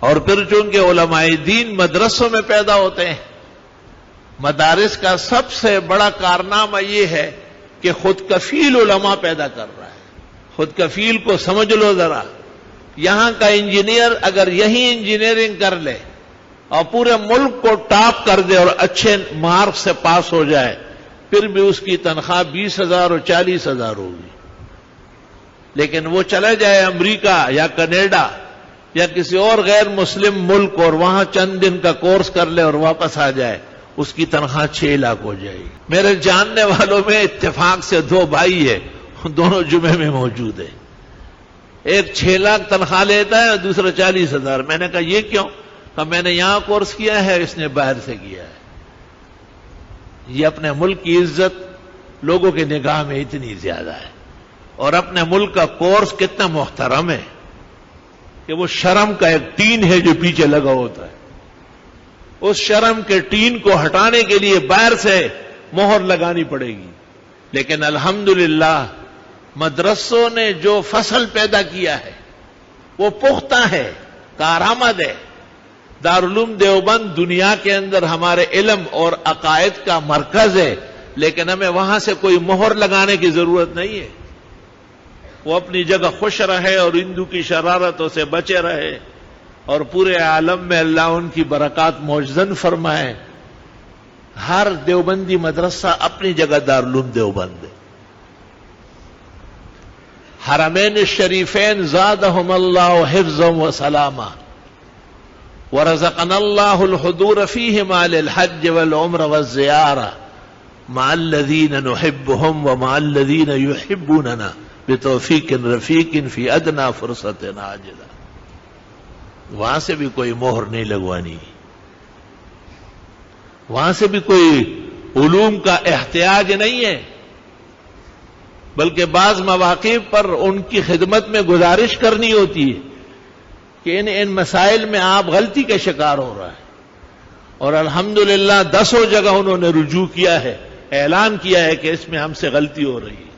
اور پھر چونکہ علماء دین مدرسوں میں پیدا ہوتے ہیں، مدارس کا سب سے بڑا کارنامہ یہ ہے کہ خود کفیل علماء پیدا کر رہا ہے۔ خود کفیل کو سمجھ لو ذرا، یہاں کا انجینئر اگر یہی انجینئرنگ کر لے اور پورے ملک کو ٹاپ کر دے اور اچھے مارک سے پاس ہو جائے، پھر بھی اس کی تنخواہ 20,000 اور 40,000 ہوگی۔ لیکن وہ چلا جائے امریکہ یا کینیڈا یا کسی اور غیر مسلم ملک اور وہاں چند دن کا کورس کر لے اور واپس آ جائے، اس کی تنخواہ 6 لاکھ ہو جائے گی۔ میرے جاننے والوں میں اتفاق سے 2 بھائی ہیں، دونوں جمعے میں موجود ہیں، ایک 6 لاکھ تنخواہ لیتا ہے اور دوسرا 40,000۔ میں نے کہا یہ کیوں؟ کہ میں نے یہاں کورس کیا ہے، اس نے باہر سے کیا ہے۔ یہ اپنے ملک کی عزت لوگوں کی نگاہ میں اتنی زیادہ ہے، اور اپنے ملک کا کورس کتنا محترم ہے کہ وہ شرم کا ایک ٹین ہے جو پیچھے لگا ہوتا ہے، اس شرم کے ٹین کو ہٹانے کے لیے باہر سے مہر لگانی پڑے گی۔ لیکن الحمدللہ مدرسوں نے جو فصل پیدا کیا ہے وہ پختہ ہے، کارآمد ہے۔ دارالعلوم دیوبند دنیا کے اندر ہمارے علم اور عقائد کا مرکز ہے، لیکن ہمیں وہاں سے کوئی مہر لگانے کی ضرورت نہیں ہے۔ وہ اپنی جگہ خوش رہے اور ہندو کی شرارتوں سے بچے رہے، اور پورے عالم میں اللہ ان کی برکات موجزن فرمائے۔ ہر دیوبندی مدرسہ اپنی جگہ دارالعلوم دیوبند ہے۔ حرمین الشریفین زادہم اللہ حفظا و سلاما، ورزقنا اللہ الحضور فیہما للحج والعمر والزیارہ مع الذین نحبهم ومع الذین یحبوننا بتوفیق رفیق فی ادنا فرصت عاجلہ۔ وہاں سے بھی کوئی مہر نہیں لگوانی، وہاں سے بھی کوئی علوم کا احتیاج نہیں ہے، بلکہ بعض مواقع پر ان کی خدمت میں گزارش کرنی ہوتی ہے کہ ان مسائل میں آپ غلطی کا شکار ہو رہا ہے، اور الحمدللہ 10 جگہ انہوں نے رجوع کیا ہے، اعلان کیا ہے کہ اس میں ہم سے غلطی ہو رہی ہے۔